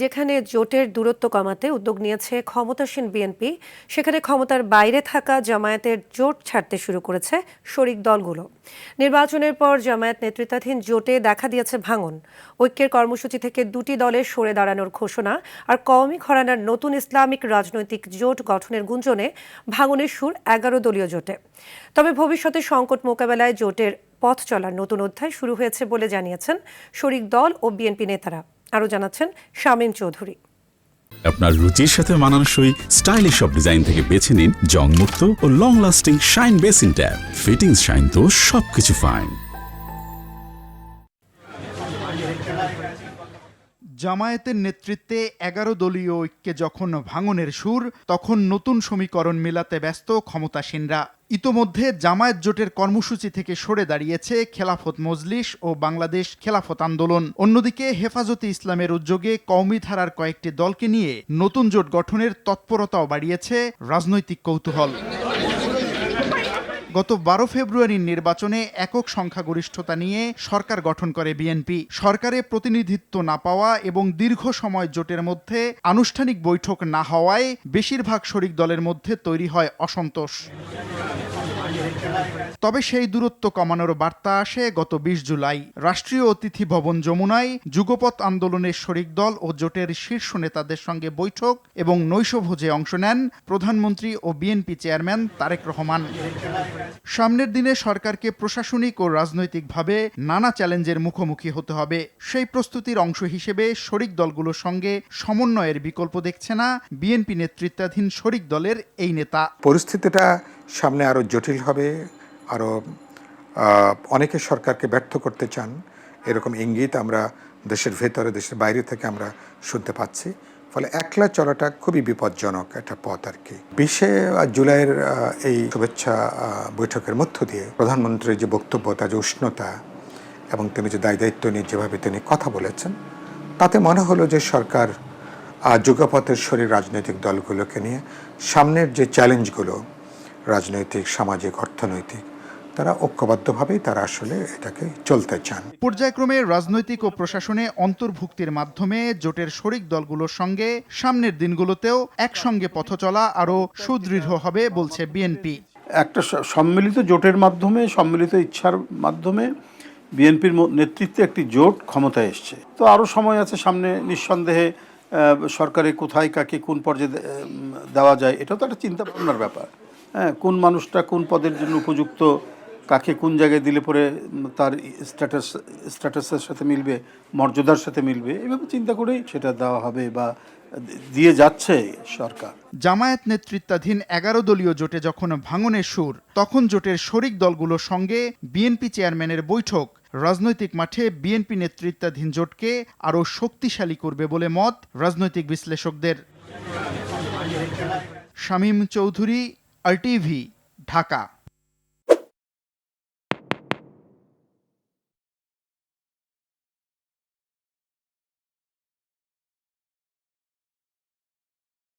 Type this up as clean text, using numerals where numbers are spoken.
যেখানে জোটের দূরত্ব কমাতে উদ্যোগ নিয়েছে ক্ষমতাসীন বিএনপি, সেখানে ক্ষমতার বাইরে থাকা জামায়াতের জোট ছাড়তে শুরু করেছে শরিক দলগুলো। নির্বাচনের পর জামায়াত নেতৃত্বাধীন জোটে দেখা দিয়েছে ভাঙন। ঐক্যের কর্মসূচি থেকে দুটি দলের সরে দাঁড়ানোর ঘোষণা আর কওমি ঘরানার নতুন ইসলামিক রাজনৈতিক জোট গঠনের গুঞ্জনে ভাঙনের সুর 11 দলীয় জোটে। তবে ভবিষ্যতে সংকট মোকাবেলায় জোটের পথ চলার নতুন অধ্যায় শুরু হয়েছে বলে জানিয়েছেন শরিক দল ও বিএনপি নেতারা। আরও জানাচ্ছেন শামীম চৌধুরী। আপনার রুচির সাথে মানানসই স্টাইলিশ সব ডিজাইন থেকে বেছে নিন জংমুক্ত ও long lasting shine basin tap. Fittings shine তো সবকিছু ফাইন। জামায়াতের নেতৃত্বে 11 দলীয় ঐক্যে যখন ভাঙনের সুর, তখন নতুন সমীকরণ মেলাতে ব্যস্ত ক্ষমতাসীনরা। ইতোমধ্যে জামায়াত জোটের কর্মসূচি থেকে সরে দাঁড়িয়েছে খেলাফত মজলিস ও বাংলাদেশ খেলাফত আন্দোলন। অন্যদিকে হেফাজতে ইসলামের উদ্যোগে কওমি ধারার কয়েকটি দলকে নিয়ে নতুন জোট গঠনের তৎপরতাও বাড়িয়েছে রাজনৈতিক কৌতূহল। গত 12 ফেব্রুয়ারির নির্বাচনে একক সংখ্যাগরিষ্ঠতা নিয়ে সরকার গঠন করে বিএনপি। সরকারে প্রতিনিধিত্ব না পাওয়া এবং দীর্ঘ সময় জোটের মধ্যে আনুষ্ঠানিক বৈঠক না হওয়ায় বেশিরভাগ শরিক দলের মধ্যে তৈরি হয় অসন্তোষ। তবে সেই দূরত্ব কমানোর বার্তা আসে গত 20 জুলাই। রাষ্ট্রীয় অতিথি ভবন যমুনায় যুগপৎ আন্দোলনের শরিক দল ও জোটের শীর্ষ নেতাদের সঙ্গে বৈঠক এবং নৈশভোজে অংশ নেন প্রধানমন্ত্রী ও বিএনপি চেয়ারম্যান তারেক রহমান। সামনের দিনে সরকারকে প্রশাসনিক ও রাজনৈতিকভাবে নানা চ্যালেঞ্জের মুখোমুখি হতে হবে। সেই প্রস্তুতির অংশ হিসেবে শরিক দলগুলোর সঙ্গে সমন্বয়ের বিকল্প দেখছে না বিএনপি নেতৃত্বাধীন শরিক দলের এই নেতা। পরিস্থিতিটা সামনে আরো জটিল হবে, আরো অনেকে সরকারকে ব্যর্থ করতে চান, এরকম ইঙ্গিত আমরা দেশের ভেতরে দেশের বাইরে থেকে আমরা শুনতে পাচ্ছি। ফলে একলা চলাটা খুবই বিপজ্জনক একটা পথ আর কি। 20 জুলাইয়ের এই শুভেচ্ছা বৈঠকের মধ্য দিয়ে প্রধানমন্ত্রীর যে বক্তব্য, তার যে উষ্ণতা এবং তিনি যে দায়িত্ব নিয়ে যেভাবে তিনি কথা বলেছেন, তাতে মনে হলো যে সরকার যুগপথের শরীর রাজনৈতিক দলগুলোকে নিয়ে সামনের যে চ্যালেঞ্জগুলো রাজনৈতিক, সামাজিক, অর্থনৈতিক, তারা ঐক্যবদ্ধভাবেই তারা আসলে এটাকে চলতে চান। পর্যায়ক্রমে রাজনৈতিক ও প্রশাসনে অন্তর্ভুক্তির মাধ্যমে জোটের শরিক দলগুলোর সঙ্গে সামনের দিনগুলোতেও একসঙ্গে পথ চলা আরও সুদৃঢ় হবে বলছে বিএনপি। একটা সম্মিলিত জোটের মাধ্যমে, সম্মিলিত ইচ্ছার মাধ্যমে বিএনপির নেতৃত্বে একটি জোট ক্ষমতায় এসছে। তো আরও সময় আছে সামনে, নিঃসন্দেহে সরকারে কোথায় কাকে কোন পর্যায়ে দেওয়া যায় এটাও তো একটা চিন্তা ভাবনার ব্যাপার। হ্যাঁ, কোন মানুষটা কোন পদের জন্য উপযুক্ত, কাকে কোন জায়গায় দিলে পরে তার স্ট্যাটাসের সাথে মিলবে, মর্যাদার সাথে মিলবে, এভাবে চিন্তা করেই সেটা দেওয়া হবে বা দিয়ে যাচ্ছে সরকার। জামায়াত নেতৃত্বাধীন 11 দলীয় জোটে যখন ভাঙনের সুর, তখন জোটের শরিক দলগুলোর সঙ্গে বিএনপি চেয়ারম্যানের বৈঠক রাজনৈতিক মাঠে বিএনপি নেতৃত্বাধীন জোটকে আরও শক্তিশালী করবে বলে মত রাজনৈতিক বিশ্লেষকদের। শামীম চৌধুরী, RTV, ঢাকা।